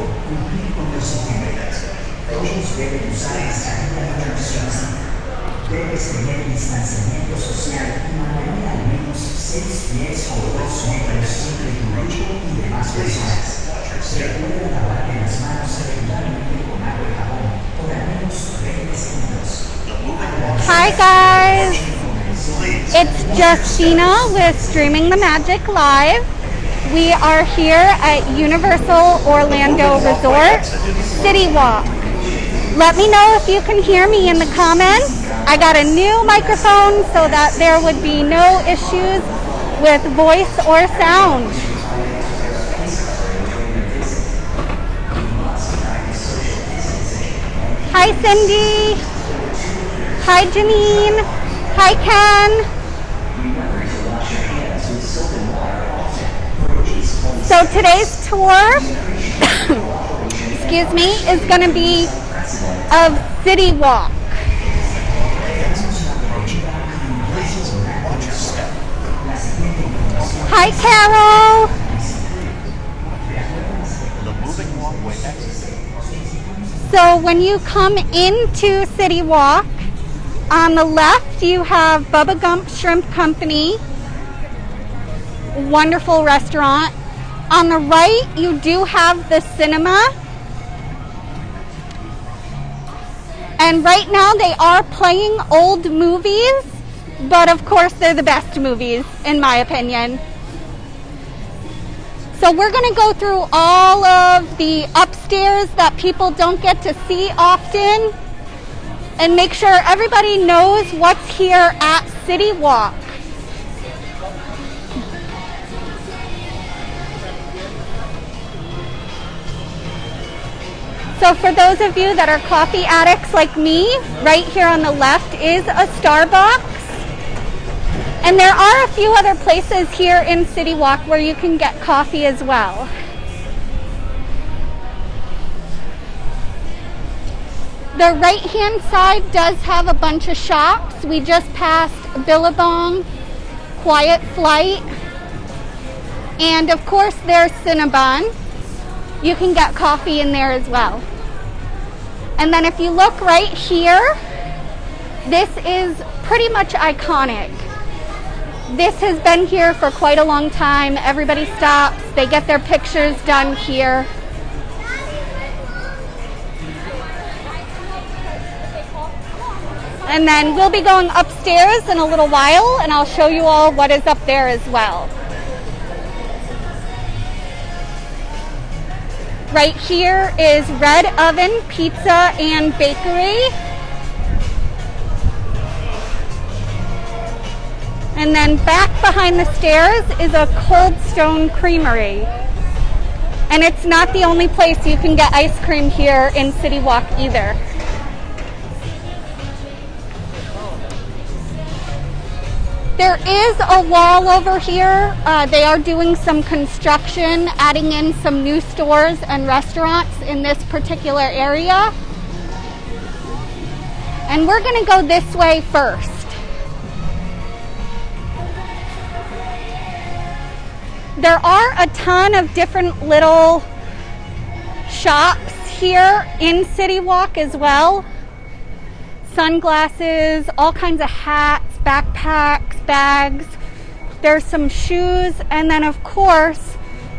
cumplir con los siguientes. Todos deben usar mascarilla anticonceptiva. Debes tener distanciamiento social y mantener al menos 6 pies o 2 metros entre tu lecho y demás personas. Recuerda lavarte las manos regularmente con agua y jabón por al menos 20 segundos. Hi guys, it's Justina with Streaming the Magic Live. We are here at Universal Orlando Resort CityWalk. Let me know if you can hear me in the comments. I got a new microphone so that there would be no issues with voice or sound. Hi Cindy. Hi Janine. Hi Ken. So today's tour, excuse me, is going to be of CityWalk. Hi Carol. So when you come into CityWalk, on the left you have Bubba Gump Shrimp Company, wonderful restaurant. On the right you do have the cinema. And right now they are playing old movies, but of course they're the best movies in my opinion. So we're going to go through all of the upstairs that people don't get to see often and make sure everybody knows what's here at CityWalk. So for those of you that are coffee addicts like me, right here on the left is a Starbucks. And there are a few other places here in CityWalk where you can get coffee as well. The right-hand side does have a bunch of shops. We just passed Billabong, Quiet Flight, and of course there's Cinnabon. You can get coffee in there as well. And then if you look right here, this is pretty much iconic. This has been here for quite a long time. Everybody stops, they get their pictures done here. And then we'll be going upstairs in a little while and I'll show you all what is up there as well. Right here is Red Oven Pizza and Bakery. And then back behind the stairs is a Cold Stone Creamery. And it's not the only place you can get ice cream here in CityWalk either. There is a wall over here. They are doing some construction, adding in some new stores and restaurants in this particular area. And we're going to go this way first. There are a ton of different little shops here in CityWalk as well. Sunglasses, all kinds of hats, backpacks, bags. There's some shoes, and then of course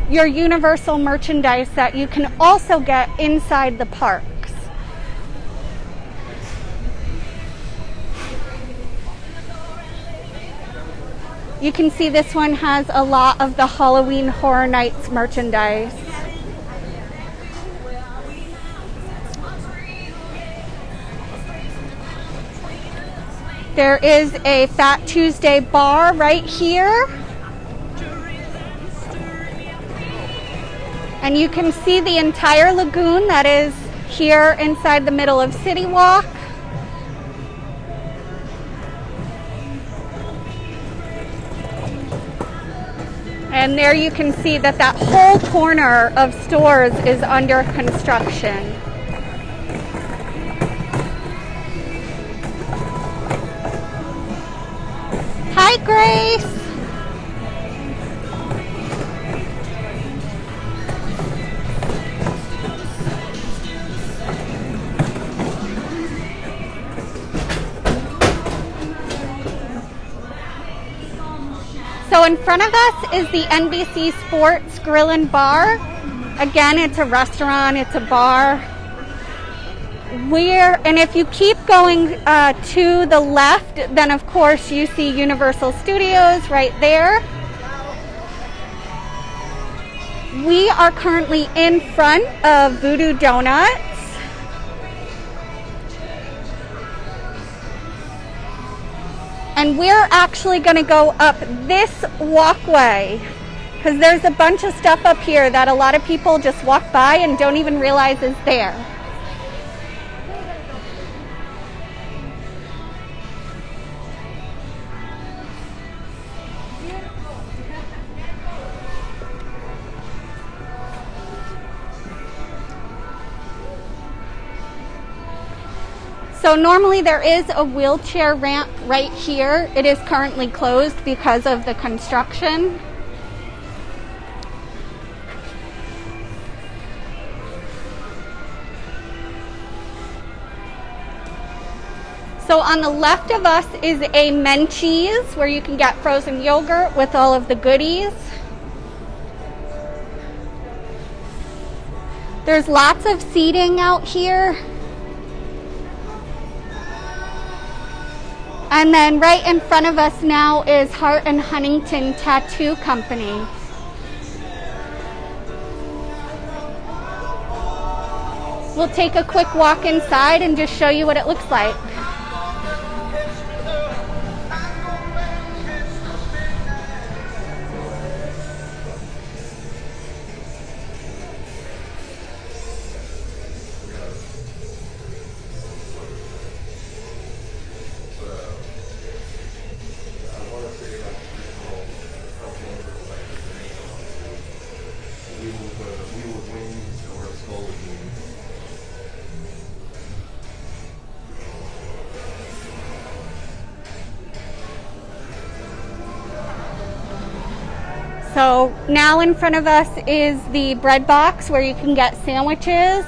your Universal merchandise that you can also get inside the parks. You can see this one has a lot of the Halloween Horror Nights merchandise. There is a Fat Tuesday bar right here. And you can see the entire lagoon that is here inside the middle of CityWalk. And there you can see that that whole corner of stores is under construction. Hi, Grace. So in front of us is the NBC Sports Grill and Bar. Again, it's a restaurant, it's a bar. And if you keep going to the left, then of course you see Universal Studios right there. We are currently in front of Voodoo Donuts. And we're actually going to go up this walkway because there's a bunch of stuff up here that a lot of people just walk by and don't even realize is there. So normally there is a wheelchair ramp right here. It is currently closed because of the construction. So on the left of us is a Menchie's where you can get frozen yogurt with all of the goodies. There's lots of seating out here. And then right in front of us now is Hart and Huntington Tattoo Company. We'll take a quick walk inside and just show you what it looks like. So now in front of us is the bread box where you can get sandwiches.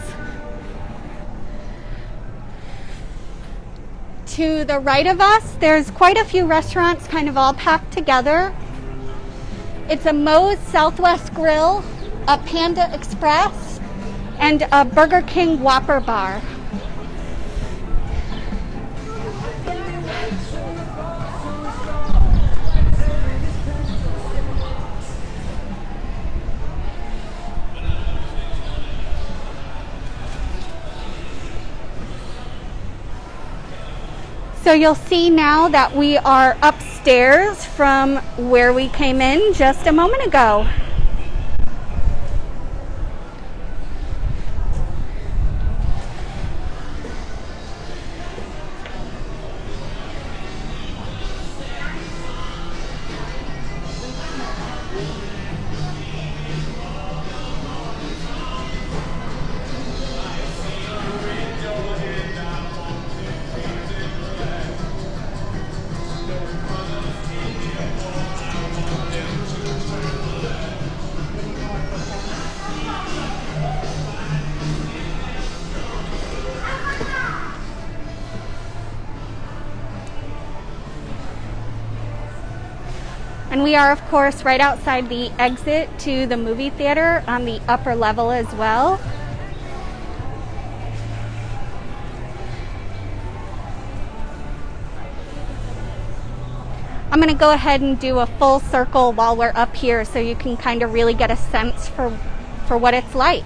To the right of us, there's quite a few restaurants kind of all packed together. It's a Moe's Southwest Grill, a Panda Express, and a Burger King Whopper Bar. So you'll see now that we are upstairs from where we came in just a moment ago. And we are, of course, right outside the exit to the movie theater on the upper level as well. I'm going to go ahead and do a full circle while we're up here so you can kind of really get a sense for what it's like.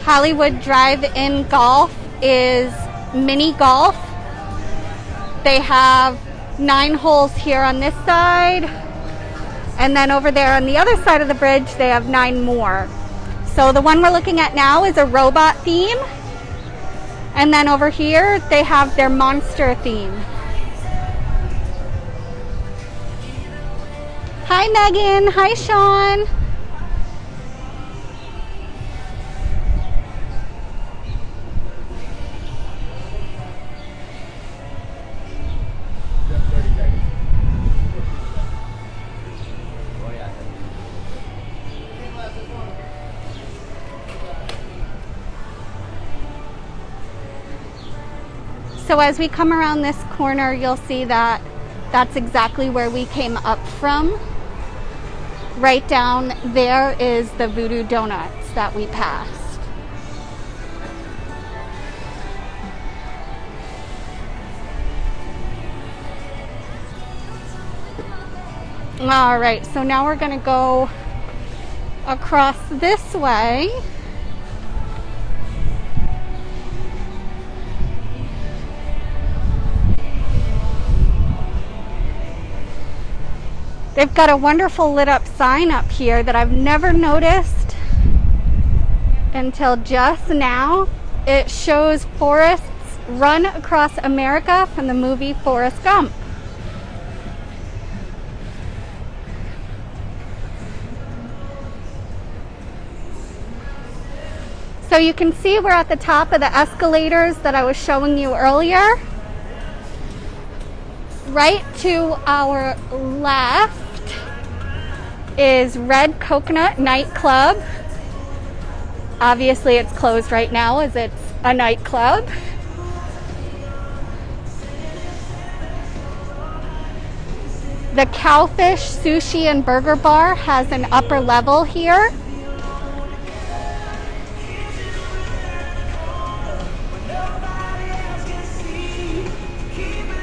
Hollywood Drive-In Golf is mini golf. They have 9 holes here on this side, and then over there on the other side of the bridge they have 9 more. So the one we're looking at now is a robot theme, and then over here they have their monster theme. Hi, Megan. Hi, Sean. So as we come around this corner, you'll see that that's exactly where we came up from. Right down there is the Voodoo Donuts that we passed. All right, so now we're gonna go across this way. They've got a wonderful lit up sign up here that I've never noticed until just now. It shows Forests Run Across America from the movie Forrest Gump. So you can see we're at the top of the escalators that I was showing you earlier. Right to our left is Red Coconut Nightclub. Obviously it's closed right now as it's a nightclub. The Cowfish Sushi and Burger Bar has an upper level here.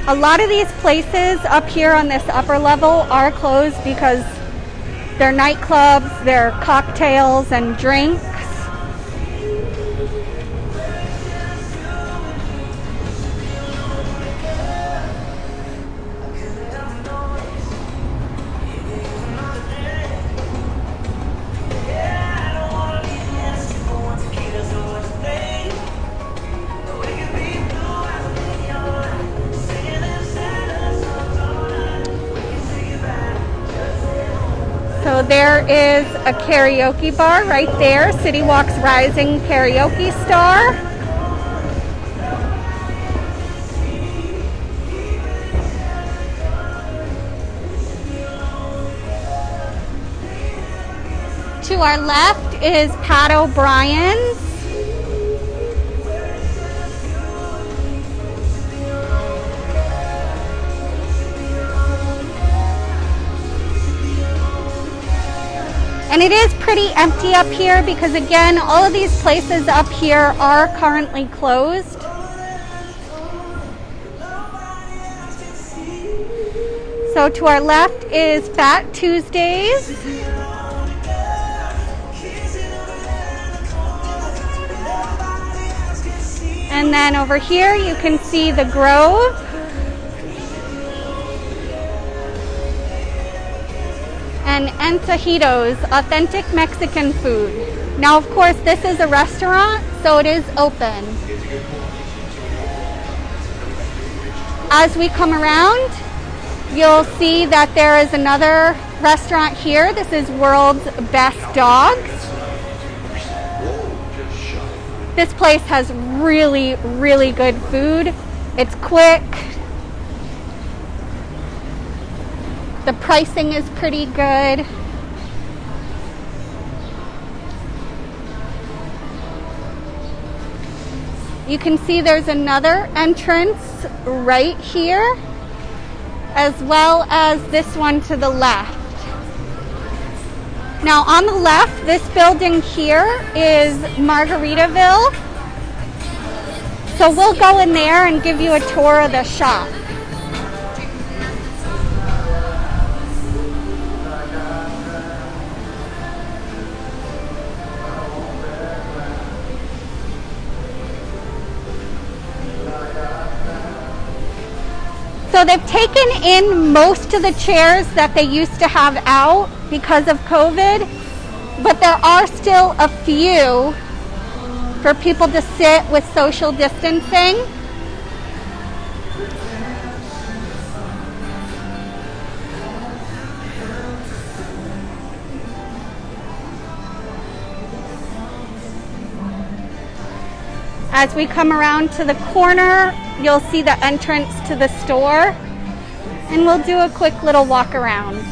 A lot of these places up here on this upper level are closed because they're nightclubs, they're cocktails and drinks. So there is a karaoke bar right there, CityWalk's Rising Karaoke Star. To our left is Pat O'Brien's. And it is pretty empty up here because, again, all of these places up here are currently closed. So to our left is Fat Tuesdays. And then over here you can see the Grove. And Antojitos, authentic Mexican food. Now, of course, this is a restaurant, so it is open. As we come around, you'll see that there is another restaurant here. This is World's Best Dogs. This place has really, really good food. It's quick. The pricing is pretty good. You can see there's another entrance right here, as well as this one to the left. Now on the left, this building here is Margaritaville. So we'll go in there and give you a tour of the shop. So they've taken in most of the chairs that they used to have out because of COVID, but there are still a few for people to sit with social distancing. As we come around to the corner, you'll see the entrance to the store, and we'll do a quick little walk around.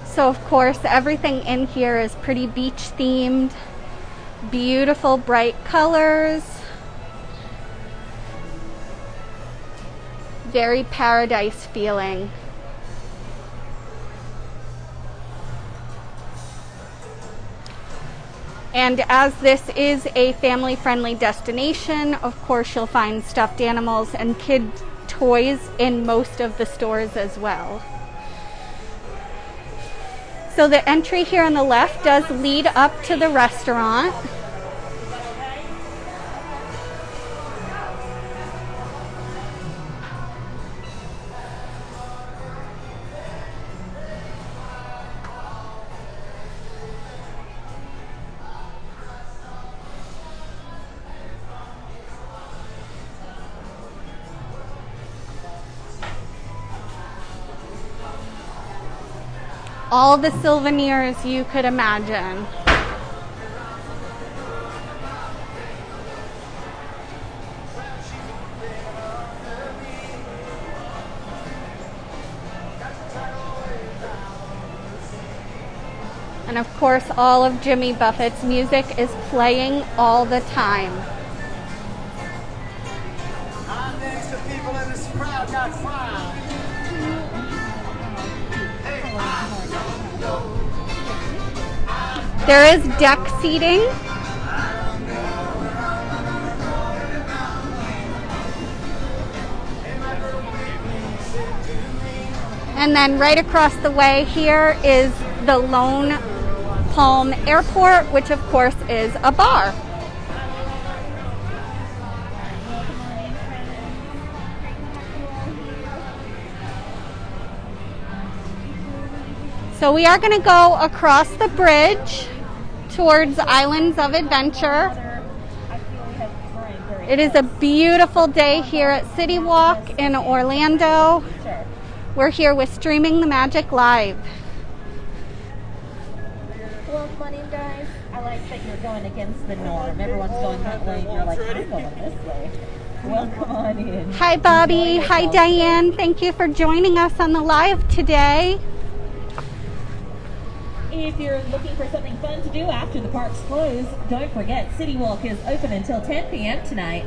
So of course, everything in here is pretty beach themed. Beautiful bright colors. Very paradise feeling. And as this is a family-friendly destination, of course you'll find stuffed animals and kid toys in most of the stores as well. So the entry here on the left does lead up to the restaurant. All the souvenirs you could imagine. And of course, all of Jimmy Buffett's music is playing all the time. Next to people in this crowd got fire. There is deck seating. And then right across the way here is the Lone Palm Airport, which of course is a bar. So we are going to go across the bridge towards Islands of Adventure. It is a beautiful day here at CityWalk in Orlando. We're here with Streaming the Magic Live. Well, morning, guys. I like that you're going against the norm. Everyone's going that way, and you're like, I'm going this way. Welcome on in. Hi, Bobby. Hi, Diane. Thank you for joining us on the live today. If you're looking for something fun to do after the parks close, don't forget CityWalk is open until 10 p.m. tonight.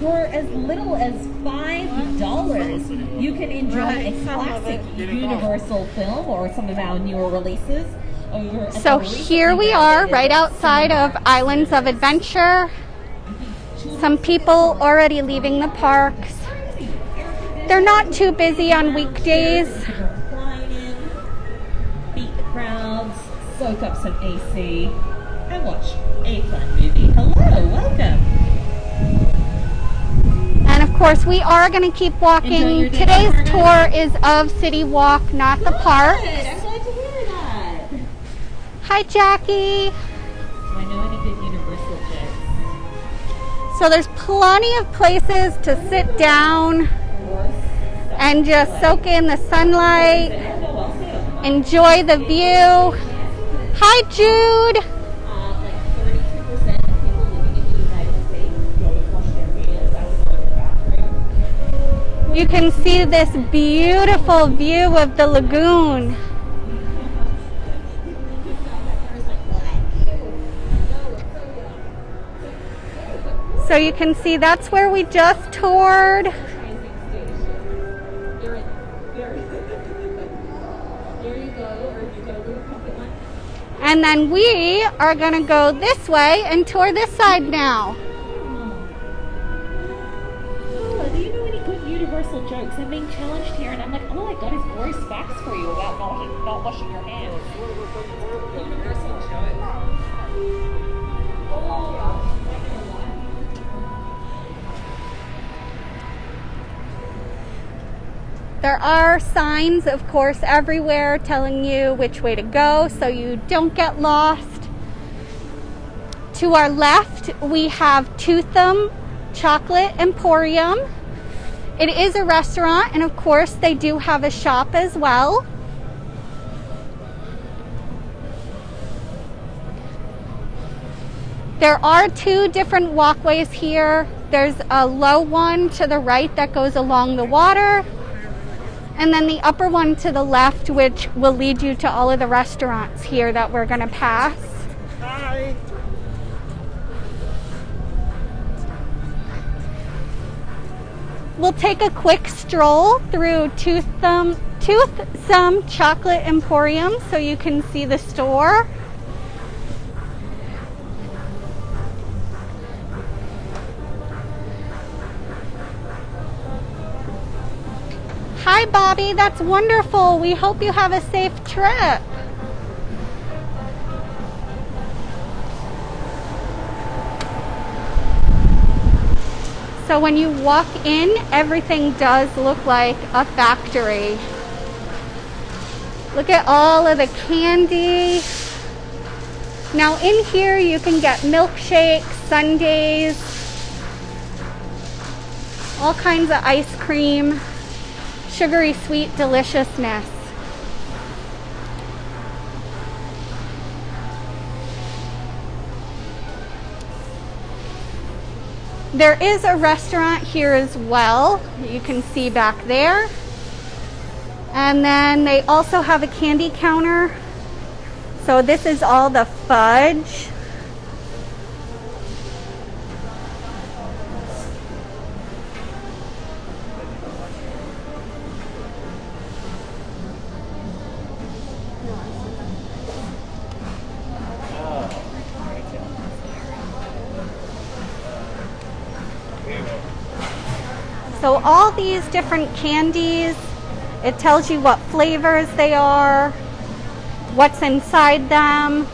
For as little as $5, you can enjoy a classic Universal film or some of our newer releases. So here we are right outside of Islands of Adventure. Some people already leaving the parks. They're not too busy on weekdays. Beat the crowds, soak up some AC, and watch a fun movie. Hello, welcome. And of course, we are going to keep walking. Today's tour is of CityWalk, not the park. I'm glad to hear that. Hi, Jackie. Do I know any good Universal jokes? So there's plenty of places to sit down and just soak in the sunlight, enjoy the view. Hi, Jude. Like 32% of people living in the United States don't wash their hands outside the bathroom. You can see this beautiful view of the lagoon. So you can see that's where we just toured. And then we are going to go this way and tour this side now. Oh, do you know any good Universal jokes? I'm being challenged here, and I'm like, oh, I got his glorious facts for you about not washing your hands. Universal joke. There are signs, of course, everywhere telling you which way to go so you don't get lost. To our left, we have Tootham Chocolate Emporium. It is a restaurant, and of course, they do have a shop as well. There are two different walkways here. There's a low one to the right that goes along the water, and then the upper one to the left, which will lead you to all of the restaurants here that we're going to pass. Hi. We'll take a quick stroll through Toothsome Chocolate Emporium so you can see the store. Hi, Bobby. That's wonderful. We hope you have a safe trip. So when you walk in, everything does look like a factory. Look at all of the candy. Now in here you can get milkshakes, sundaes, all kinds of ice cream, sugary sweet deliciousness. There is a restaurant here as well, you can see back there. And then they also have a candy counter. So this is all the fudge. So all these different candies, it tells you what flavors they are, what's inside them.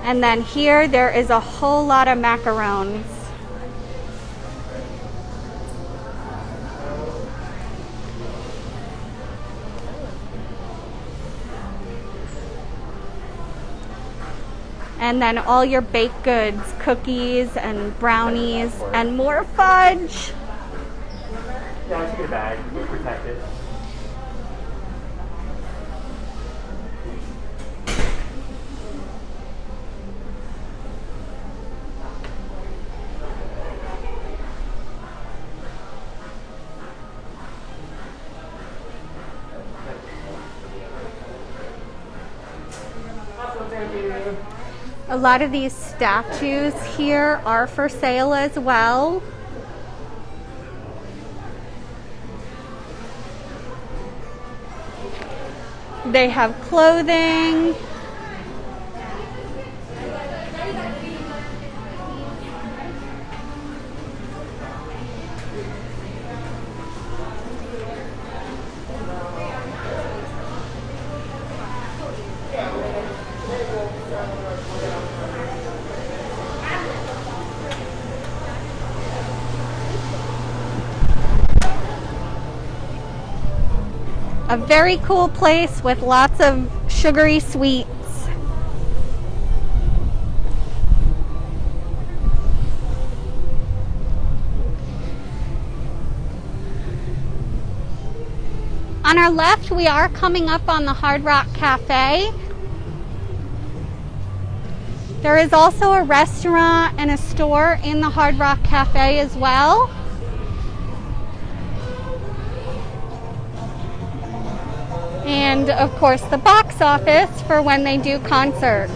And then here there is a whole lot of macarons. And then all your baked goods, cookies and brownies and more fudge. Yeah, I should get a bag. We'll protect it. Awesome, thank you. A lot of these statues here are for sale as well. They have clothing. A very cool place with lots of sugary sweets. On our left, we are coming up on the Hard Rock Cafe. There is also a restaurant and a store in the Hard Rock Cafe as well. And of course the box office for when they do concerts.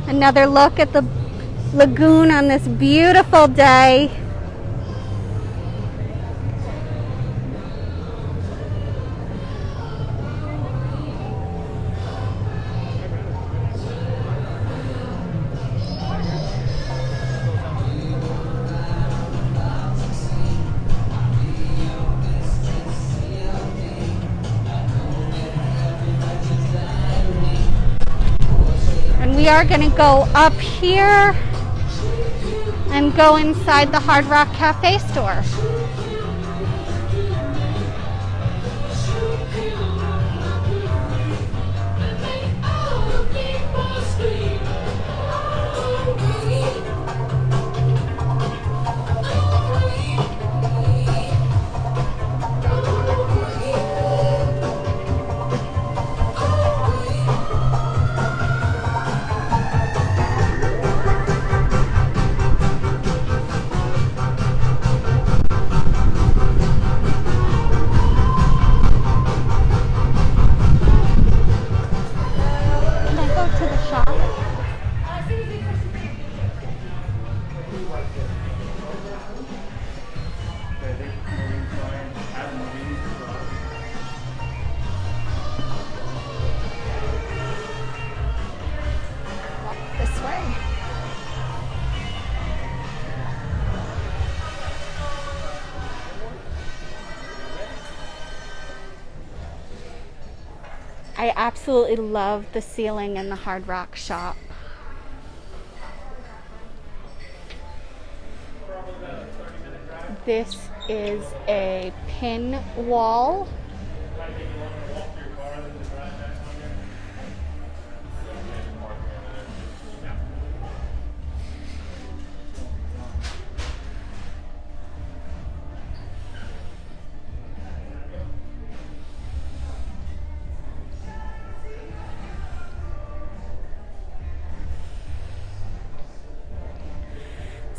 Another look at the lagoon on this beautiful day. we are going to go up here and go inside the Hard Rock Cafe store. This way. I absolutely love the ceiling in the Hard Rock shop. This is a pin wall.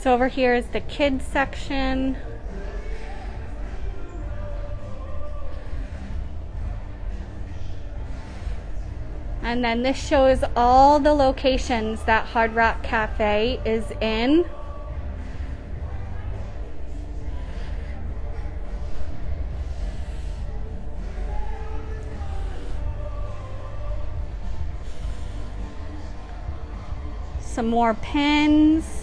So over here is the kids section. And then this shows all the locations that Hard Rock Cafe is in. Some more pins.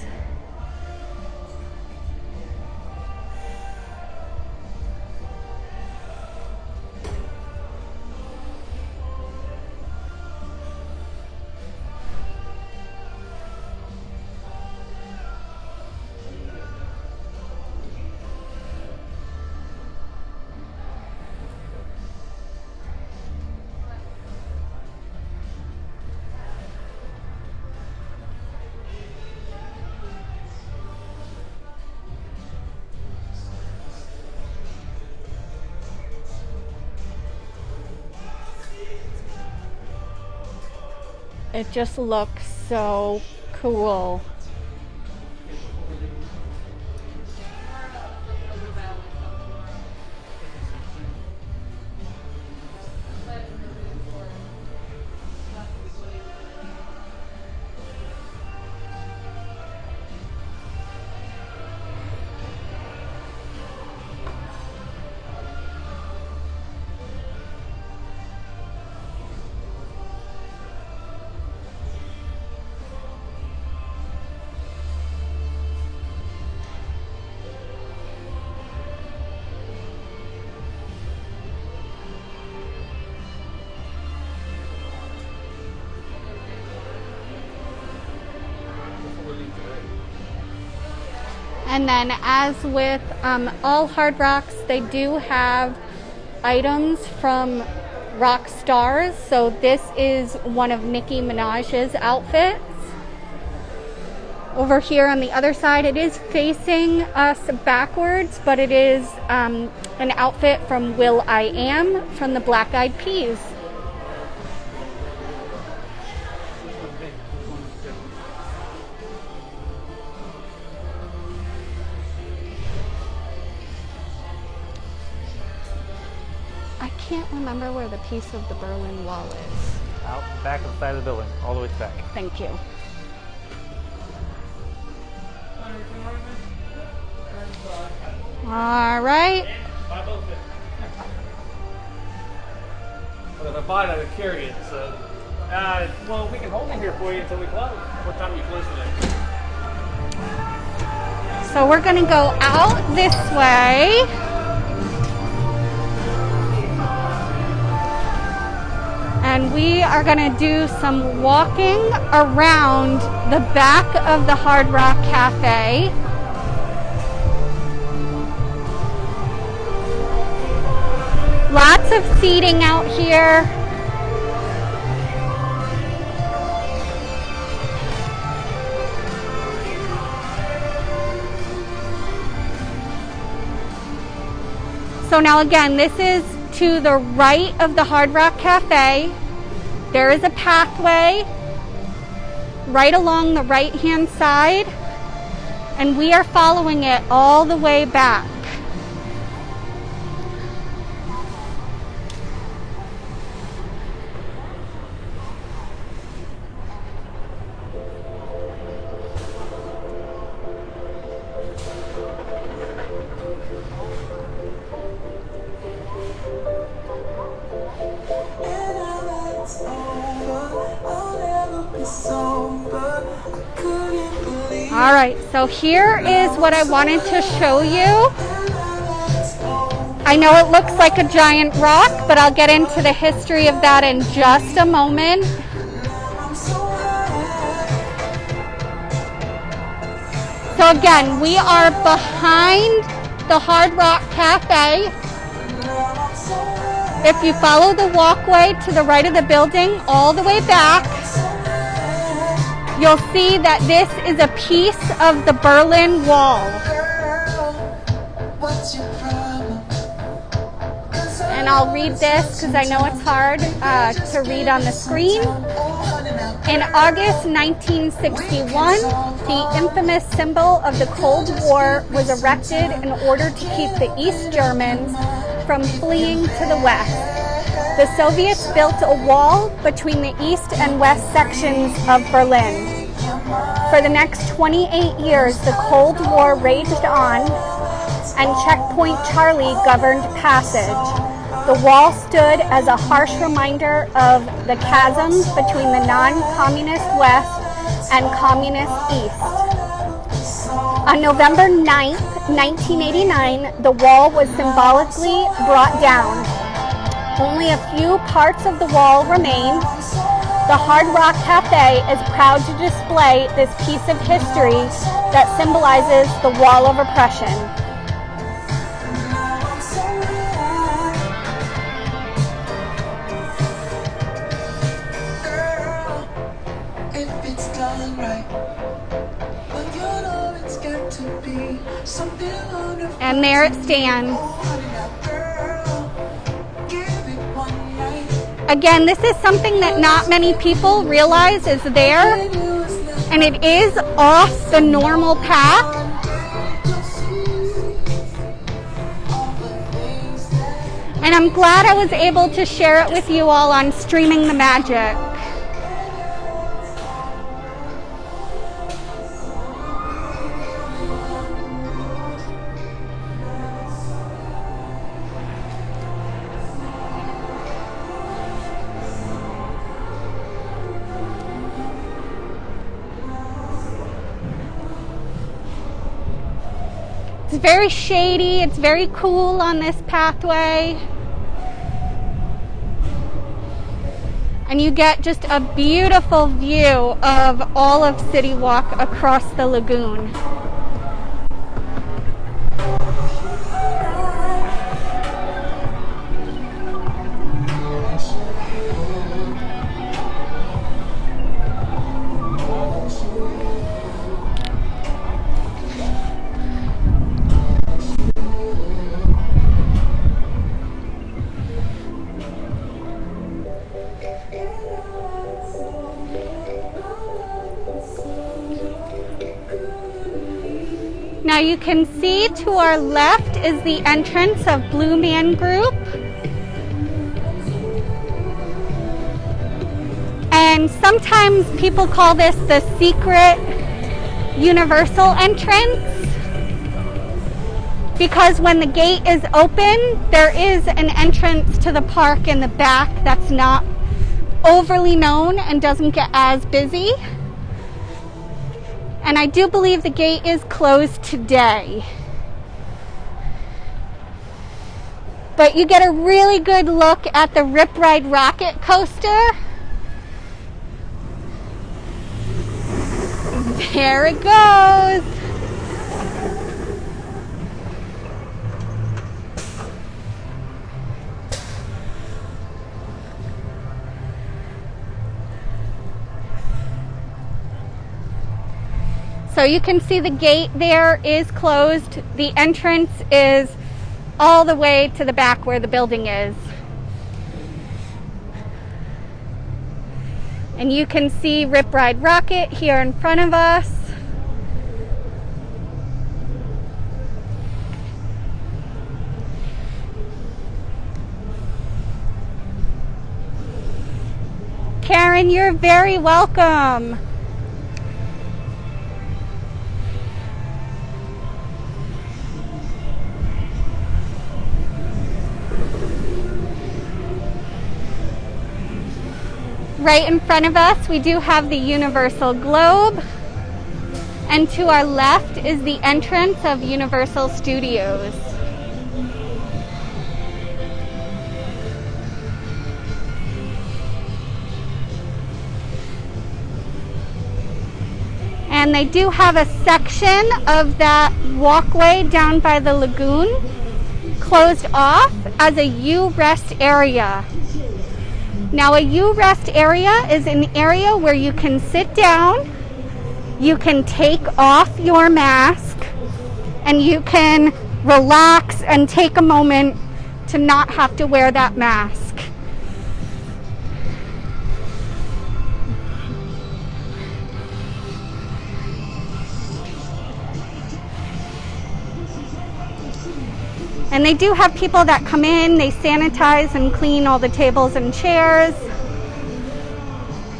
It just looks so cool. And then, as with all Hard Rocks, they do have items from rock stars. So this is one of Nicki Minaj's outfits. Over here on the other side, it is facing us backwards, but it is an outfit from will.i.am from the Black Eyed Peas. I can't remember where the piece of the Berlin Wall is. Out the back of the side of the building, all the way to the back. Thank you. All right. But if I buy it, I would carry it. So, well, we can hold it here for you until we close. What time do you close today? So we're going to go out this way. and we are going to do some walking around the back of the Hard Rock Cafe. Lots of seating out here. So now again, this is to the right of the Hard Rock Cafe. There is a pathway right along the right-hand side, and we are following it all the way back. All right, so here is what I wanted to show you. I know it looks like a giant rock, but I'll get into the history of that in just a moment. So again, we are behind the Hard Rock Cafe. If you follow the walkway to the right of the building all the way back, you'll see that this is a piece of the Berlin Wall. And I'll read this because I know it's hard to read on the screen. In August 1961, the infamous symbol of the Cold War was erected in order to keep the East Germans from fleeing to the West. The Soviets built a wall between the east and west sections of Berlin. For the next 28 years, the Cold War raged on, and Checkpoint Charlie governed passage. The wall stood as a harsh reminder of the chasm between the non-communist West and communist East. On November 9th, 1989, the wall was symbolically brought down. Only a few parts of the wall remain. The Hard Rock Cafe is proud to display this piece of history that symbolizes the wall of oppression. And there it stands. Again, this is something that not many people realize is there, and it is off the normal path. And I'm glad I was able to share it with you all on Streaming the Magic. It's very shady, it's very cool on this pathway. And you get just a beautiful view of all of CityWalk across the lagoon. Now you can see to our left is the entrance of Blue Man Group. And sometimes people call this the secret universal entrance, because when the gate is open, there is an entrance to the park in the back that's not overly known and doesn't get as busy. And I do believe the gate is closed today. But you get a really good look at the Rip Ride rocket coaster. There it goes. So you can see the gate there is closed. The entrance is all the way to the back where the building is. And you can see Rip Ride Rocket here in front of us. Karen, you're very welcome. Right in front of us, we do have the Universal Globe. And to our left is the entrance of Universal Studios. And they do have a section of that walkway down by the lagoon closed off as a U-rest area. Now, a U-rest area is an area where you can sit down, you can take off your mask, and you can relax and take a moment to not have to wear that mask. And they do have people that come in, they sanitize and clean all the tables and chairs.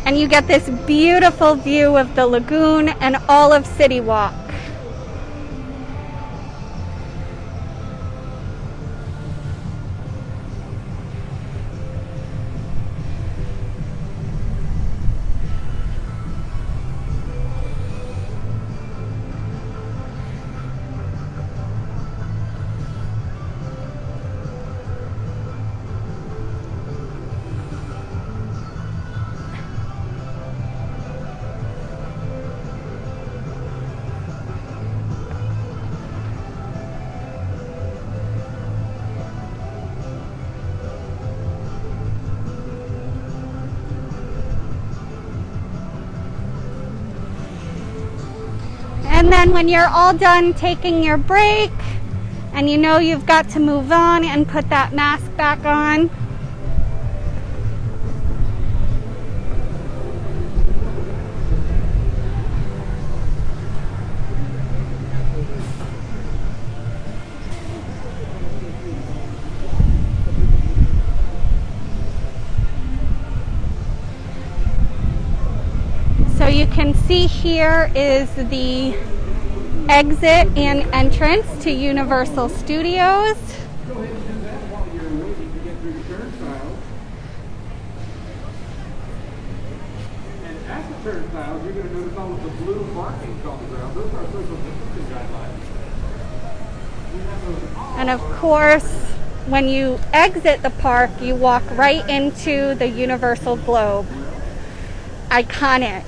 And you get this beautiful view of the lagoon and all of CityWalk. And then when you're all done taking your break and you know you've got to move on and put that mask back on, so you can see here is the exit and entrance to Universal Studios. Go ahead and do that while you're waiting to get through the turnstiles. And at the turnstiles, you're going to notice all of the blue markings on the ground. Those are social distancing guidelines. We have those all. And of course, when you exit the park, you walk right into the Universal Globe. Iconic.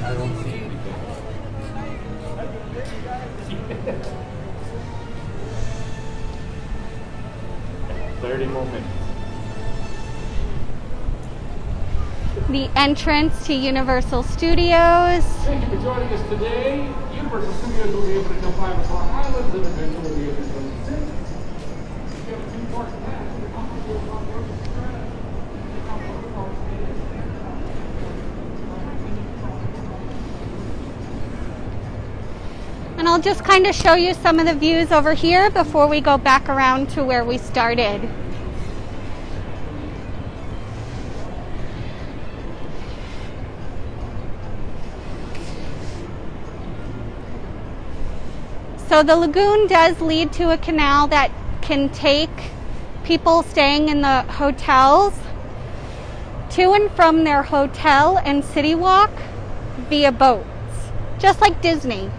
I don't see anything. 30 more minutes. The entrance to Universal Studios. Thank you for joining us today. Universal Studios will be open until 5 o'clock Island, and eventually will be open until 6. You have a few park pass. And I'll just kind of show you some of the views over here before we go back around to where we started. So the lagoon does lead to a canal that can take people staying in the hotels to and from their hotel and CityWalk via boats, just like Disney.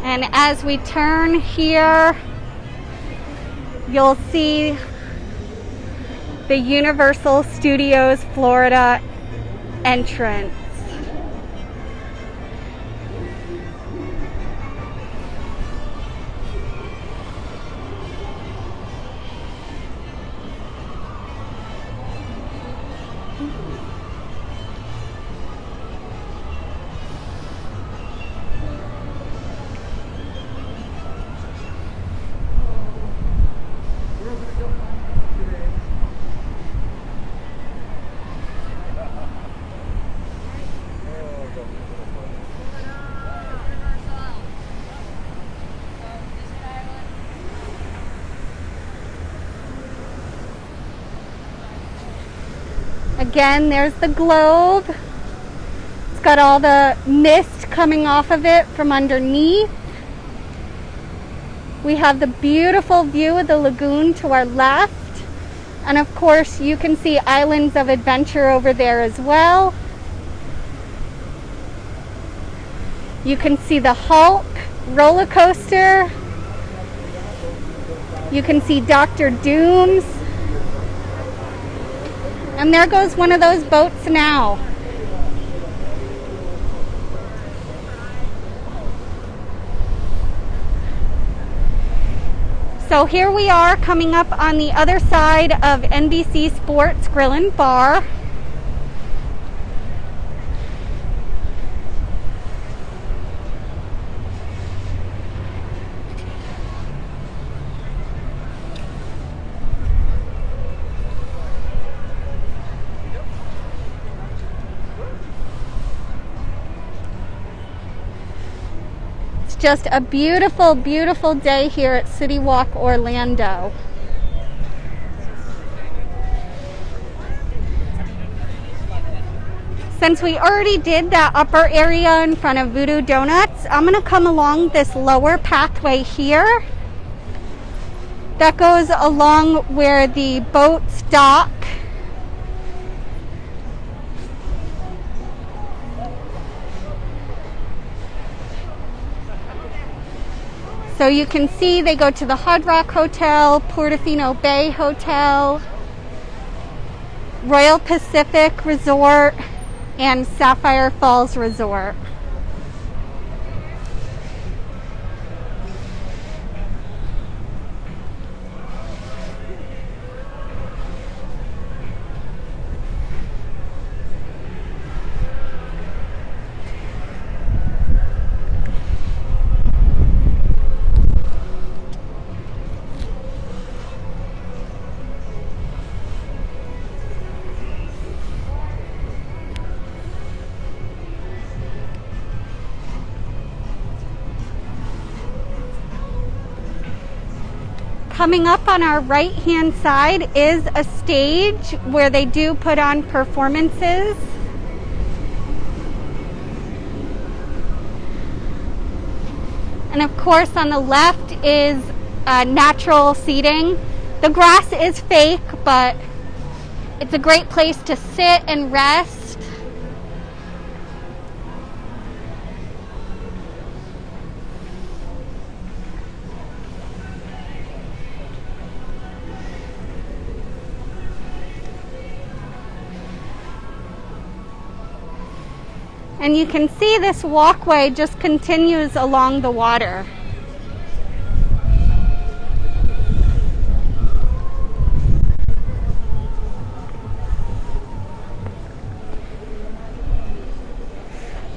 And as we turn here, you'll see the Universal Studios Florida entrance. Again, there's the globe. It's got all the mist coming off of it from underneath. We have the beautiful view of the lagoon to our left. And of course, you can see Islands of Adventure over there as well. You can see the Hulk roller coaster. You can see Dr. Doom's. And there goes one of those boats now. So here we are coming up on the other side of NBC Sports Grill and Bar. Just a beautiful, beautiful day here at CityWalk Orlando. Since we already did that upper area in front of Voodoo Donuts, I'm going to come along this lower pathway here that goes along where the boats dock. So you can see they go to the Hard Rock Hotel, Portofino Bay Hotel, Royal Pacific Resort, and Sapphire Falls Resort. Coming up on our right hand side is a stage where they do put on performances. And of course on the left is natural seating. The grass is fake, but it's a great place to sit and rest. And you can see this walkway just continues along the water.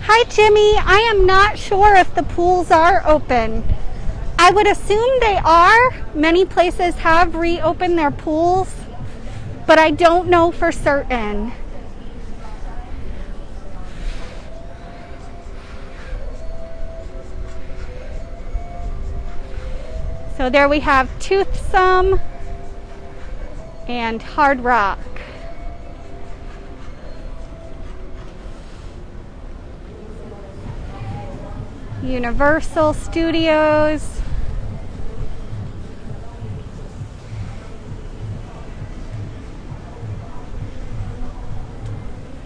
Hi Jimmy, I am not sure if the pools are open. I would assume they are. Many places have reopened their pools, but I don't know for certain. So there we have Toothsome and Hard Rock. Universal Studios.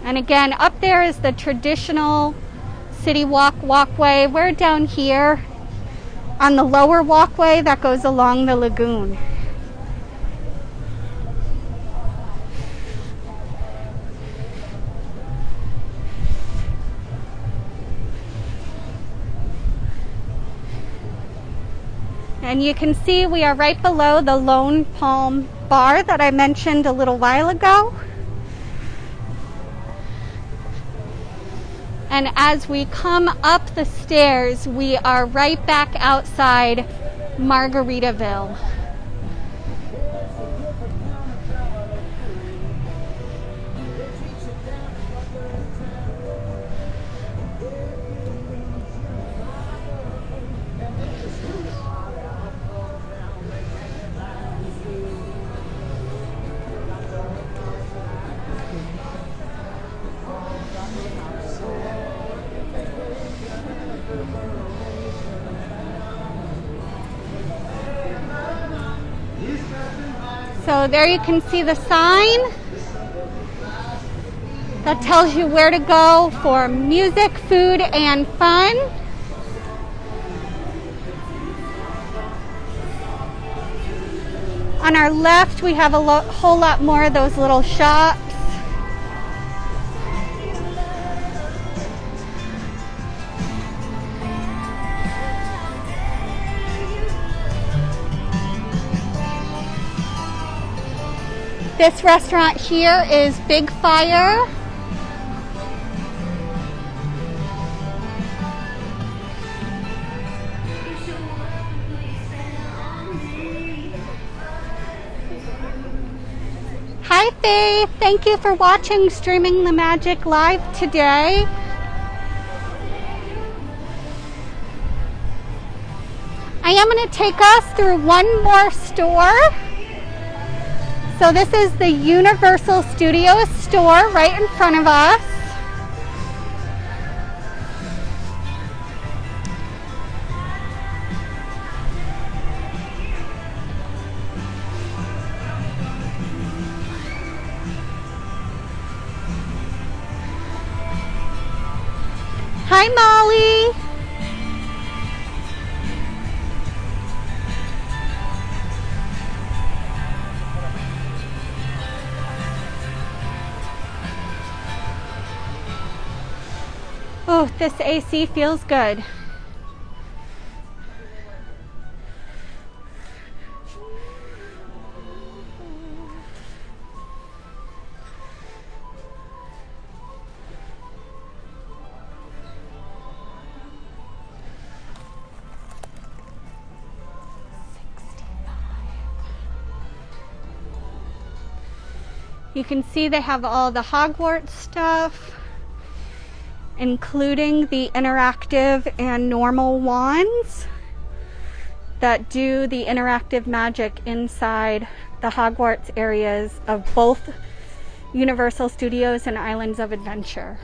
And again, up there is the traditional CityWalk walkway. We're down here on the lower walkway that goes along the lagoon. And you can see we are right below the Lone Palm Bar that I mentioned a little while ago. And as we come up the stairs, we are right back outside Margaritaville. So there you can see the sign that tells you where to go for music, food, and fun. On our left, we have a whole lot more of those little shops. This restaurant here is Big Fire. Hi Faith, thank you for watching Streaming the Magic Live today. I am going to take us through one more store. So this is the Universal Studios store right in front of us. Hi Molly. Oh, this AC feels good. You can see they have all the Hogwarts stuff, including the interactive and normal wands that do the interactive magic inside the Hogwarts areas of both Universal Studios and Islands of Adventure.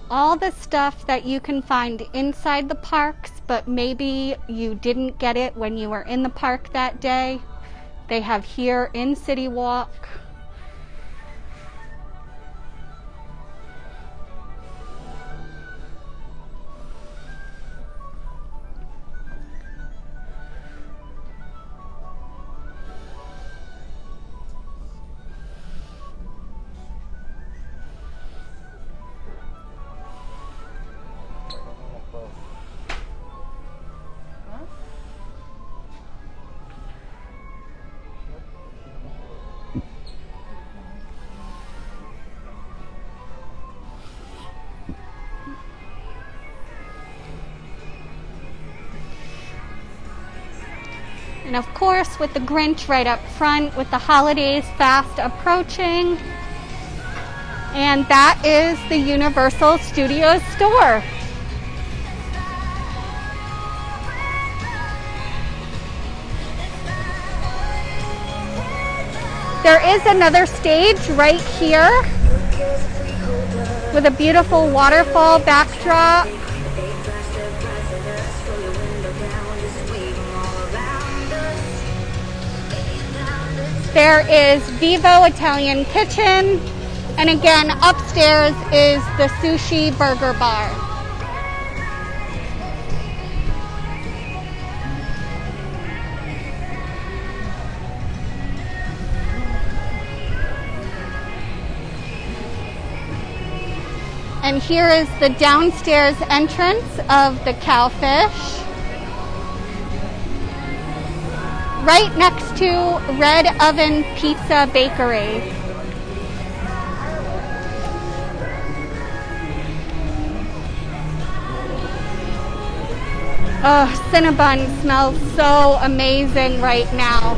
All the stuff that you can find inside the parks, but maybe you didn't get it when you were in the park that day, they have here in CityWalk. And of course, with the Grinch right up front, with the holidays fast approaching. And that is the Universal Studios store. There is another stage right here with a beautiful waterfall backdrop. There is Vivo Italian Kitchen, and again upstairs is the Sushi Burger Bar. And here is the downstairs entrance of the Cowfish. Right next to Red Oven Pizza Bakery. Oh, Cinnabon smells so amazing right now.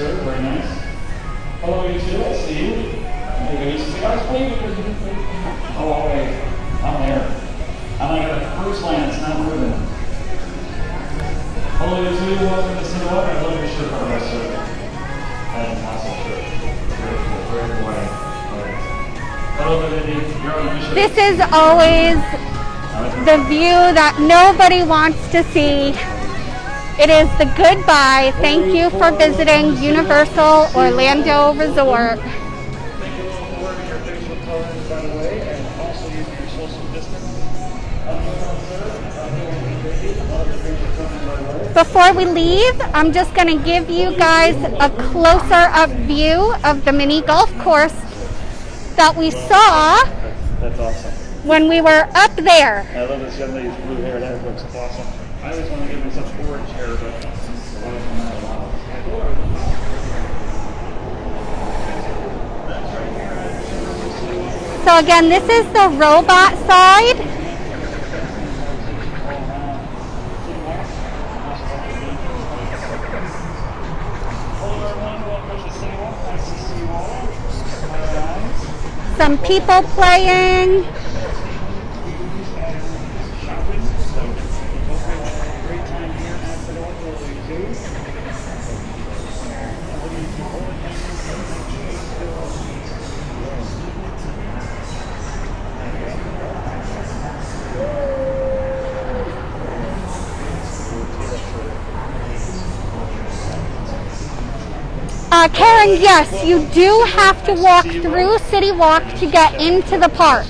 Very nice. Hello, you too. I see you. Maybe you guys please. Oh, wait. I'm there. I'm like at a cruise line. It's not moving. Hello, you too. Welcome to CityWalk. I love your shirt, Professor. That's an awesome shirt. Very cool. Very white. Hello, Lindy. You're on the mission. This is always the view that nobody wants to see. It is the goodbye. Thank you for visiting Universal Orlando Resort. Thank you for wearing your facial tolerance, by the way, and also using your social distance. Before we leave, I'm just going to give you guys a closer up view of the mini golf course that we saw That's awesome. when we were up there. I love this young lady's blue hair. That looks awesome. I always want to give myself orange hair, but So again, this is the robot side. Some people playing. Karen, yes, you do have to walk through CityWalk to get into the parks.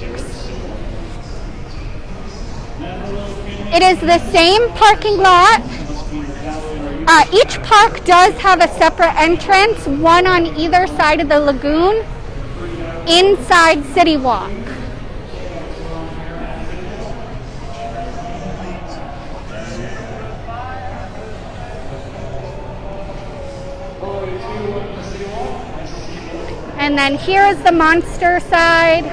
It is the same parking lot. Each park does have a separate entrance, one on either side of the lagoon, inside CityWalk. And then here is the monster side.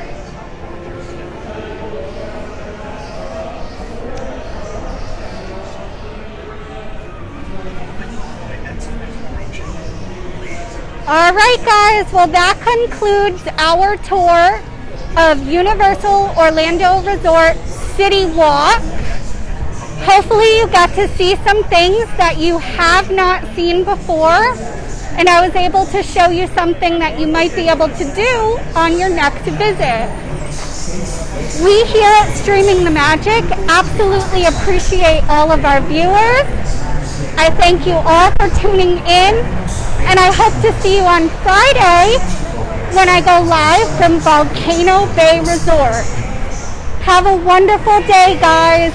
All right, guys. Well, that concludes our tour of Universal Orlando Resort CityWalk. Hopefully you got to see some things that you have not seen before. And I was able to show you something that you might be able to do on your next visit. We here at Streaming the Magic absolutely appreciate all of our viewers. I thank you all for tuning in, and I hope to see you on Friday when I go live from Volcano Bay Resort. Have a wonderful day, guys.